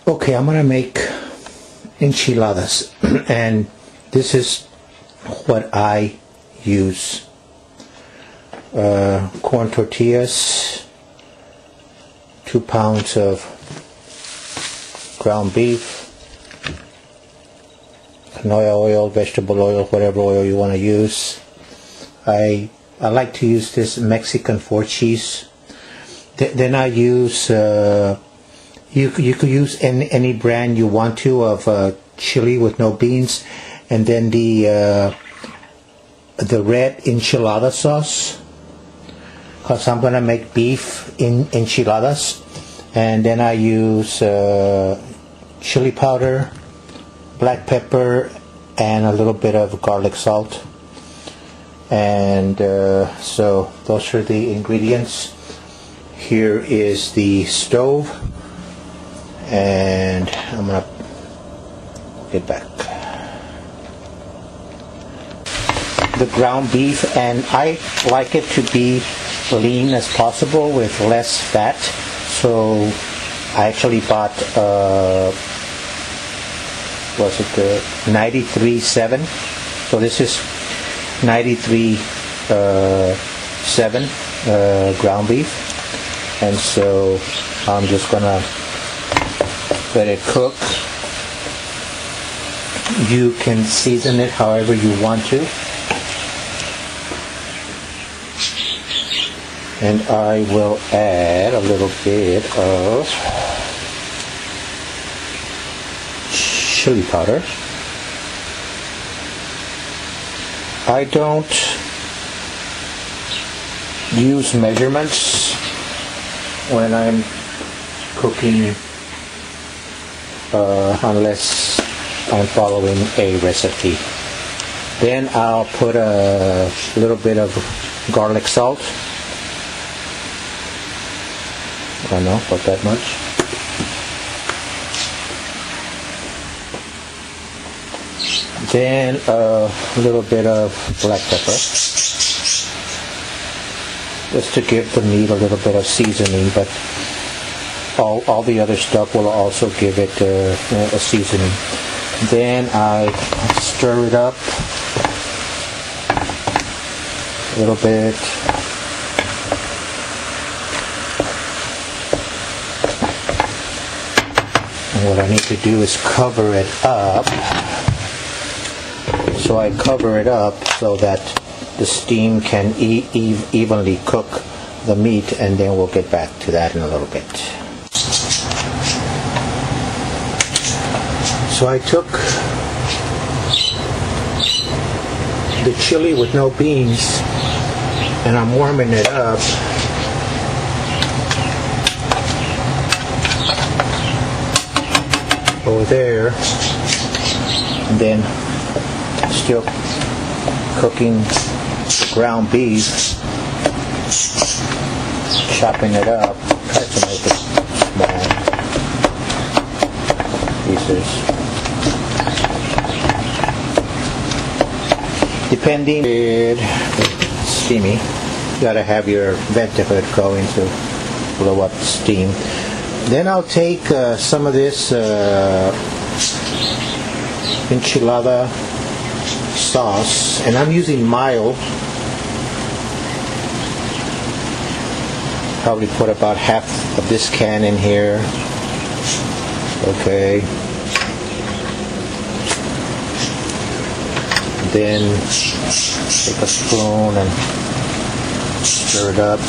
Okay, I'm gonna make enchiladas, and this is what I use. Corn tortillas, 2 pounds of ground beef, canola oil, vegetable oil, whatever oil you want to use. I like to use this Mexican 4 cheese. Then I use you could use any brand you want to of chili with no beans, and then the red enchilada sauce, because I'm gonna make beef enchiladas. And then I use chili powder, black pepper, and a little bit of garlic salt. And so those are the ingredients. Here is the stove, and I'm gonna get back the ground beef, and I like it to be lean as possible with less fat. So I actually bought was it 93.7? So this is 93.7 ground beef, and so I'm just gonna let it cook. You can season it however you want to, and I will add a little bit of chili powder. I don't use measurements when I'm cooking unless I'm following a recipe. Then I'll put a little bit of garlic salt. I don't know, not that much. Then a little bit of black pepper, just to give the meat a little bit of seasoning, but all the other stuff will also give it a seasoning. Then I stir it up a little bit. And what I need to do is cover it up. So I cover it up so that the steam can evenly cook the meat, and then we'll get back to that in a little bit. So I took the chili with no beans, and I'm warming it up. Over there, and then still cooking the ground beef, chopping it up, try to make it small pieces. Depending, steamy, you gotta have your vent hood going to blow up the steam. Then I'll take some of this enchilada sauce, and I'm using mild. Probably put about half of this can in here. Okay. Then take a spoon and stir it up.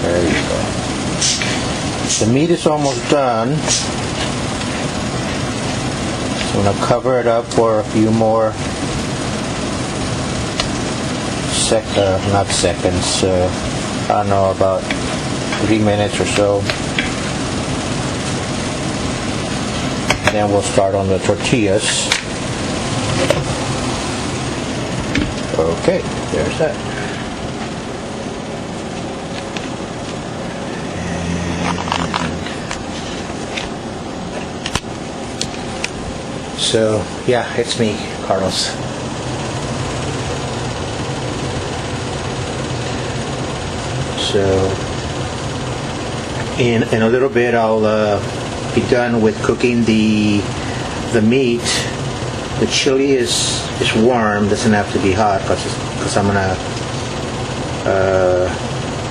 There you go. The meat is almost done. So I'm going to cover it up for a few more not seconds, I don't know, about 3 minutes or so. And then we'll start on the tortillas. Okay, there's that. So, yeah, it's me, Carlos. So, In a little bit, I'll be done with cooking the meat. The chili is warm, doesn't have to be hot because I'm gonna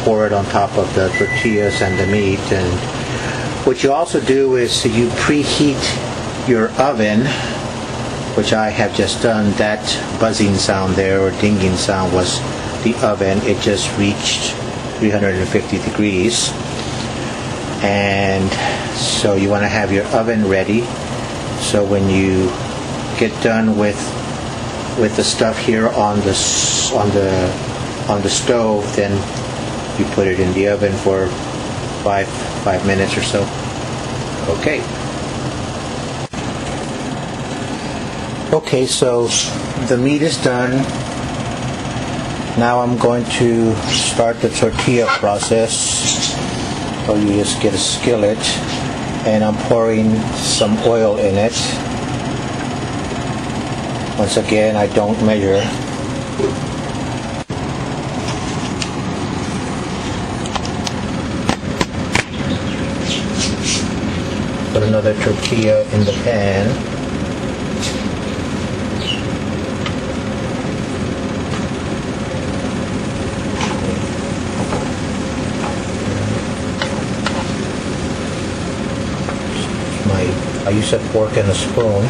pour it on top of the tortillas and the meat. And what you also do is you preheat your oven, which I have just done. That buzzing sound there or dinging sound was the oven. It just reached 350 degrees. And so you want to have your oven ready, so when you get done with the stuff here on the stove, then you put it in the oven for five minutes or so. Okay. Okay, so the meat is done. Now I'm going to start the tortilla process. So you just get a skillet, and I'm pouring some oil in it. Once again, I don't measure. Put another tortilla in the pan. I use a fork and a spoon.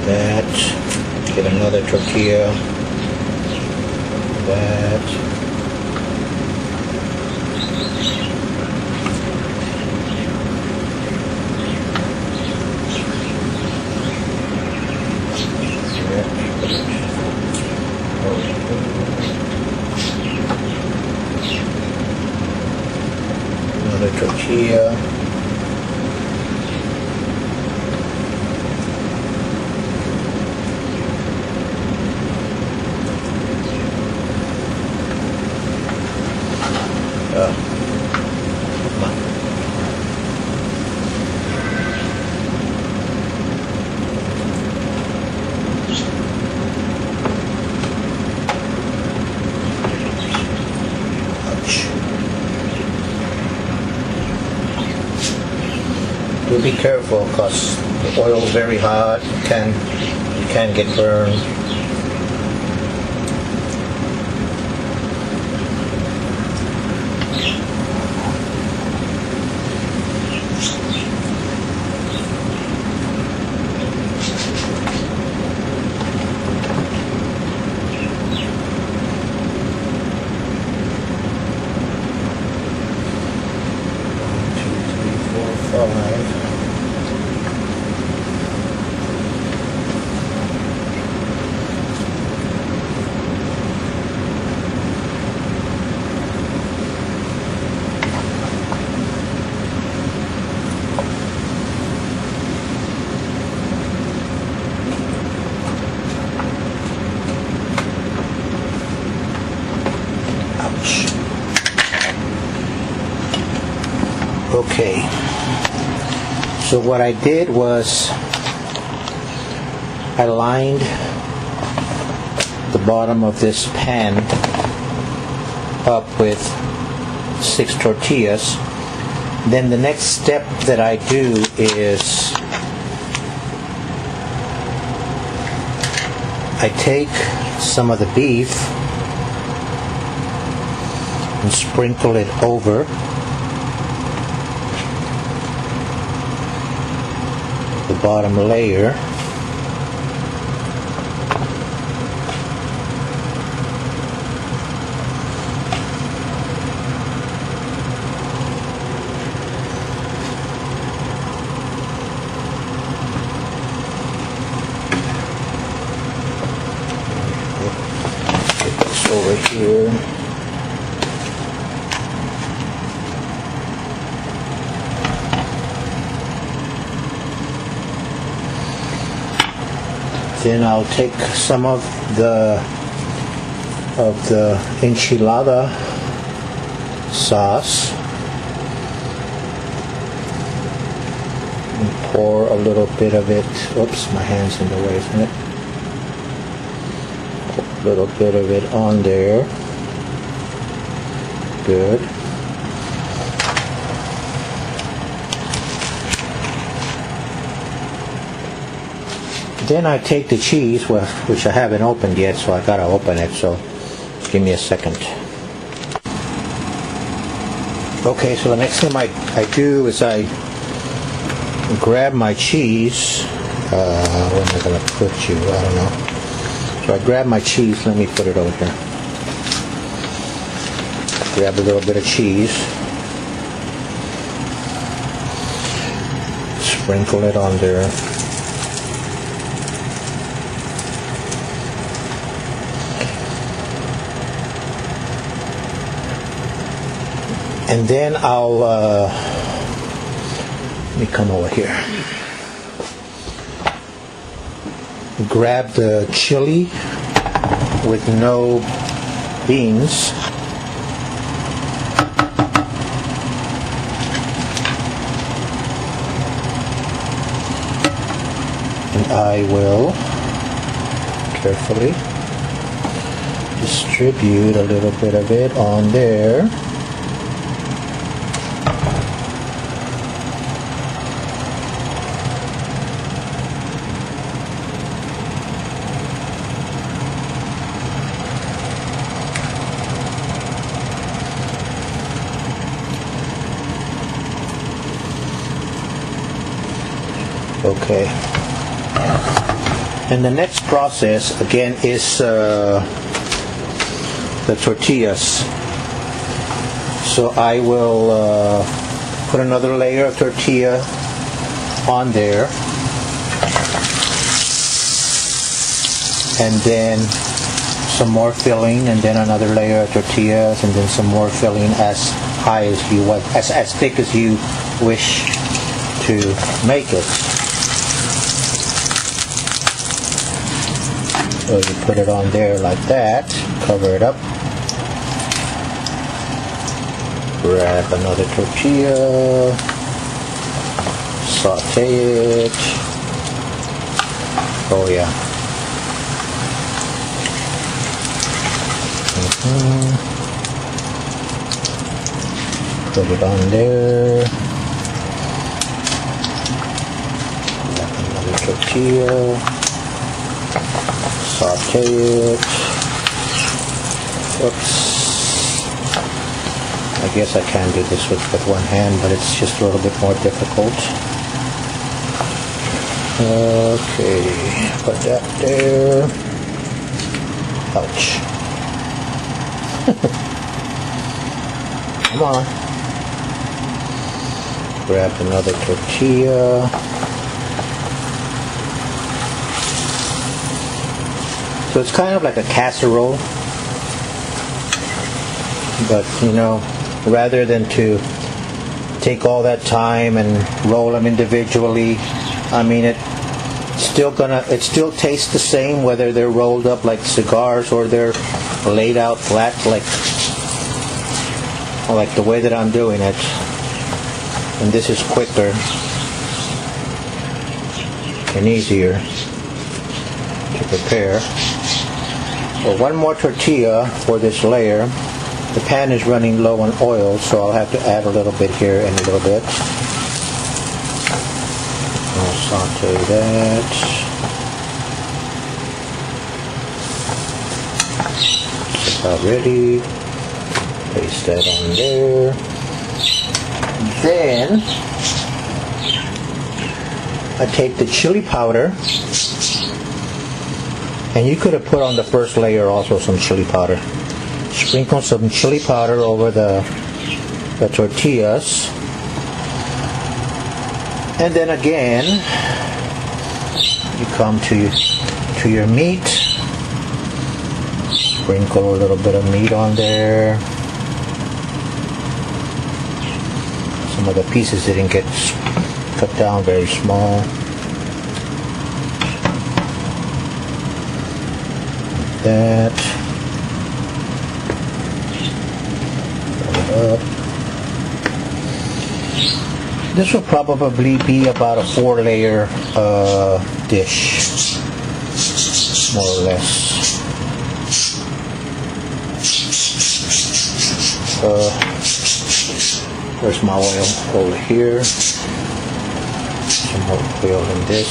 That. Get another tortilla. That. Another tortilla. Do be careful because the oil is very hot. You can get burned. Okay, so what I did was I lined the bottom of this pan up with 6 tortillas. Then the next step that I do is I take some of the beef and sprinkle it over the bottom layer. Get this over here. Then I'll take some of the enchilada sauce and pour a little bit of it. Oops, my hand's in the way, isn't it? Pour a little bit of it on there. Good. Then I take the cheese, which I haven't opened yet, so I gotta open it, so give me a second. Okay, so the next thing I do is I grab my cheese. Where am I gonna put you? I don't know. So I grab my cheese, let me put it over here. Grab a little bit of cheese. Sprinkle it on there. And then I'll, let me come over here. Grab the chili with no beans. And I will carefully distribute a little bit of it on there. Okay. And the next process again is the tortillas. So I will put another layer of tortilla on there, and then some more filling, and then another layer of tortillas, and then some more filling as high as you want, as thick as you wish to make it. So you put it on there like that, cover it up, grab another tortilla, saute it. Oh yeah. Put it on there. Grab another tortilla. Saute it. Oops. I guess I can do this with one hand, but it's just a little bit more difficult. Okay, put that there. Ouch. Come on. Grab another tortilla. So it's kind of like a casserole, but you know, rather than to take all that time and roll them individually, I mean it still tastes the same whether they're rolled up like cigars or they're laid out flat like the way that I'm doing it. And this is quicker and easier to prepare. Well, one more tortilla for this layer. The pan is running low on oil, so I'll have to add a little bit here and a little bit. I'll saute that. It's about ready. Place that on there. Then I take the chili powder. And you could have put on the first layer also some chili powder. Sprinkle some chili powder over the tortillas. And then again, you come to your meat. Sprinkle a little bit of meat on there. Some of the pieces didn't get cut down very small. That. Up. This will probably be about a 4-layer dish, more or less. Where's my oil? Over here. Some more oil in this.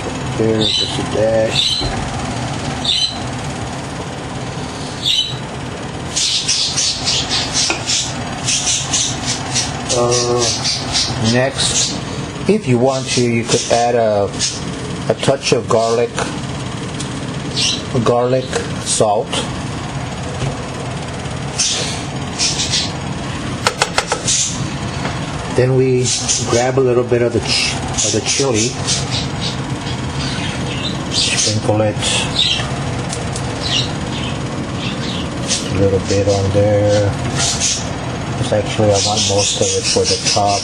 Right here, just a dash. Next, if you want to, you could add a touch of garlic salt. Then we grab a little bit of the chili, sprinkle it a little bit on there. Actually, I want most of it for the top.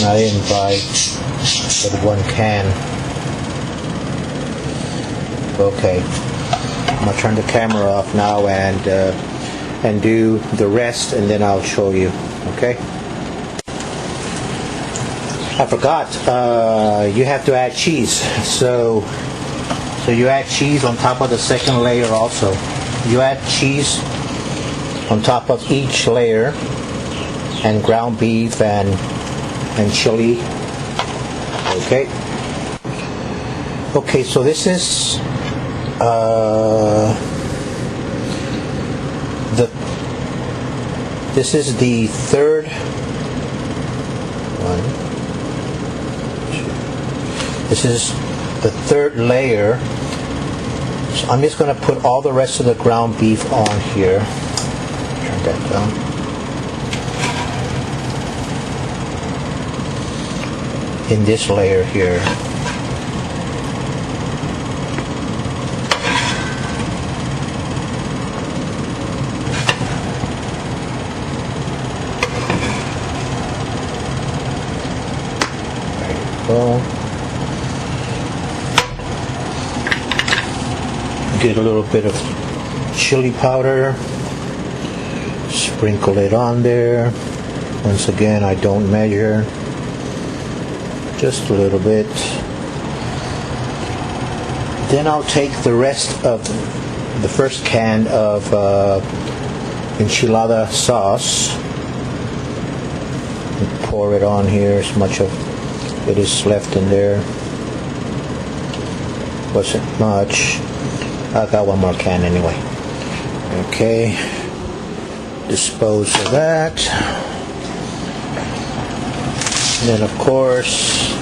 I didn't buy but 1 can. Okay, I'm gonna turn the camera off now and do the rest, and then I'll show you. Okay. I forgot. You have to add cheese. So you add cheese on top of the second layer. Also, you add cheese on top of each layer, and ground beef and chili. Okay. Okay, so this is the third one. This is the third layer. So I'm just going to put all the rest of the ground beef on here. Turn that down. In this layer here. There you go. Get a little bit of chili powder. Sprinkle it on there. Once again, I don't measure. Just a little bit. Then I'll take the rest of the first can of enchilada sauce and pour it on here. As much of it is left in there. Wasn't much. I got 1 more can anyway. Okay. Dispose of that. And then, of course,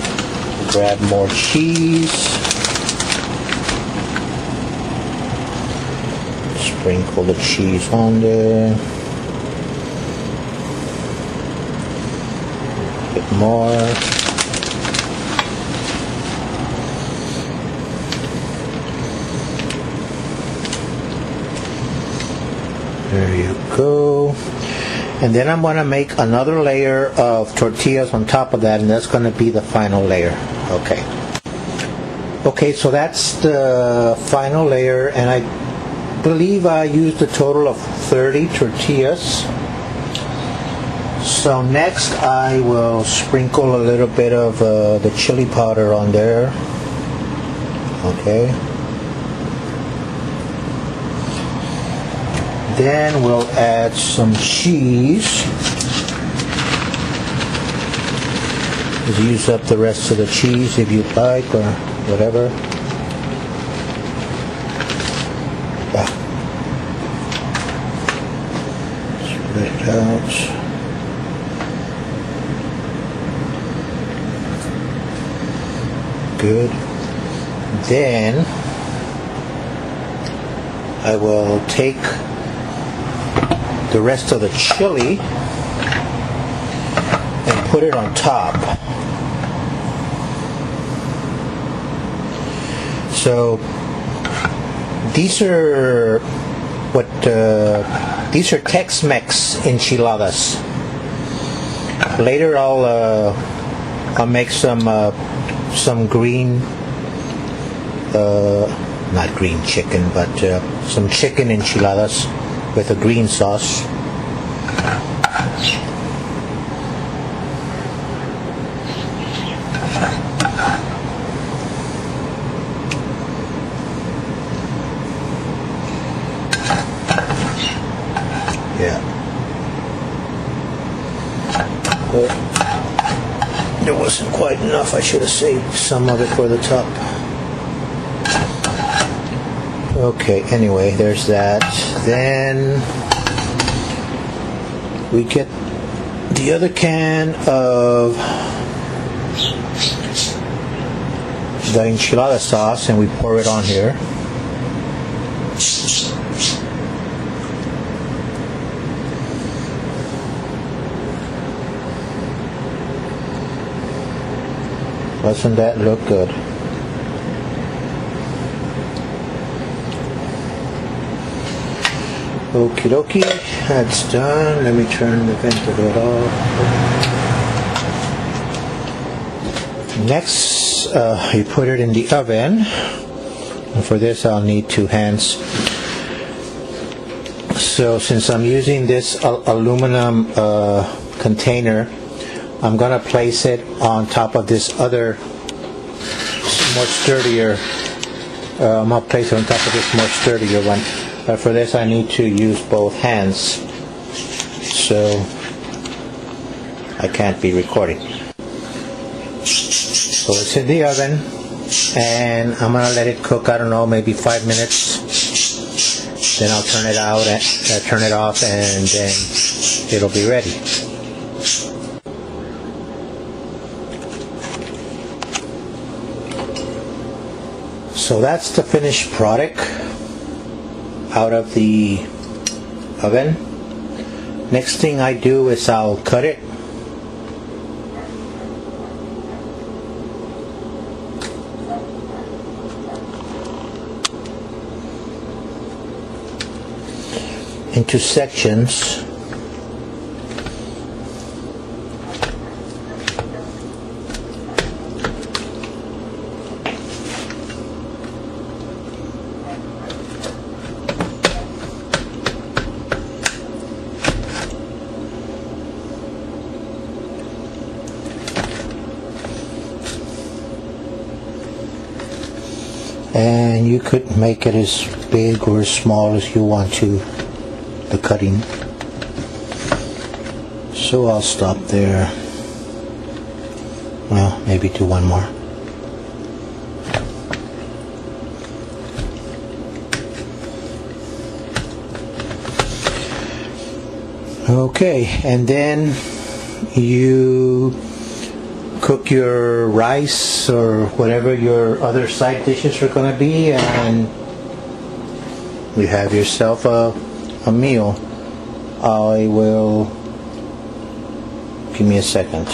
grab more cheese. Sprinkle the cheese on there. A bit more. There you go. And then I'm going to make another layer of tortillas on top of that, and that's going to be the final layer. Okay. Okay, so that's the final layer, and I believe I used a total of 30 tortillas. So next I will sprinkle a little bit of the chili powder on there. Okay. Then we'll add some cheese. Just use up the rest of the cheese if you like, or whatever. Spread it out. Good. Then I will take the rest of the chili and put it on top. So these are these are Tex-Mex enchiladas. Later I'll make some green, not green chicken, but some chicken enchiladas with a green sauce. wasn't quite enough. I should have saved some of it for the top. Okay, anyway, there's that. Then we get the other can of the enchilada sauce and we pour it on here. Doesn't that look good? Okie dokie, that's done. Let me turn the ventilator off. Next, you put it in the oven. And for this, I'll need 2 hands. So since I'm using this aluminum container, I'm gonna place it on top of this other more sturdier. I'm gonna place it on top of this more sturdier one. But for this, I need to use both hands, so I can't be recording. So it's in the oven, and I'm gonna let it cook. I don't know, maybe 5 minutes. Then I'll turn it out, turn it off, and then it'll be ready. So that's the finished product out of the oven. Next thing I do is I'll cut it. Into sections. And you could make it as big or as small as you want to, the cutting. So I'll stop there. Well, maybe do one more. Okay, and then you cook your rice or whatever your other side dishes are going to be, and you have yourself a meal. I will, give me a second.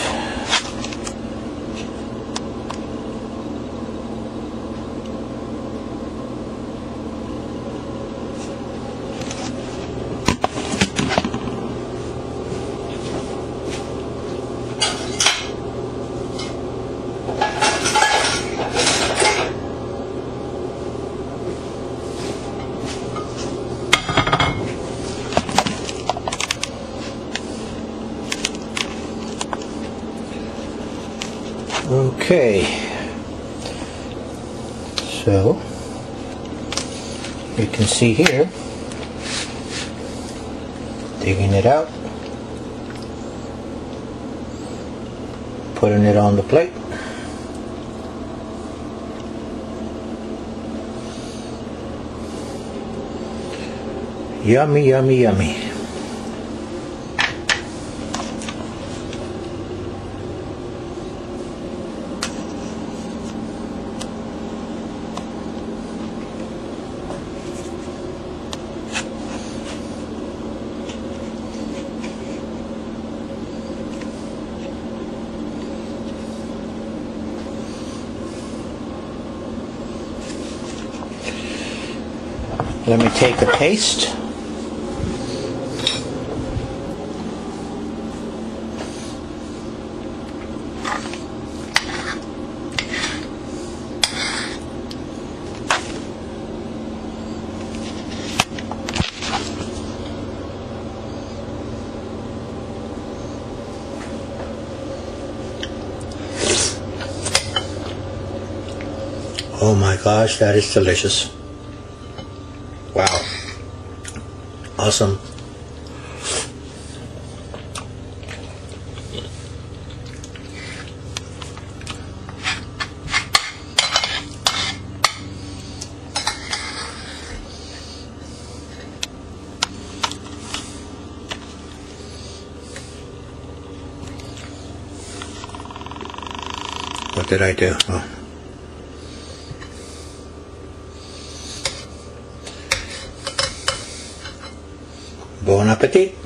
Okay, so you can see here, digging it out, putting it on the plate. Yummy, yummy, yummy. Let me take a taste. Oh my gosh, that is delicious. Wow. Awesome. did I do? Oh. Bon appetit!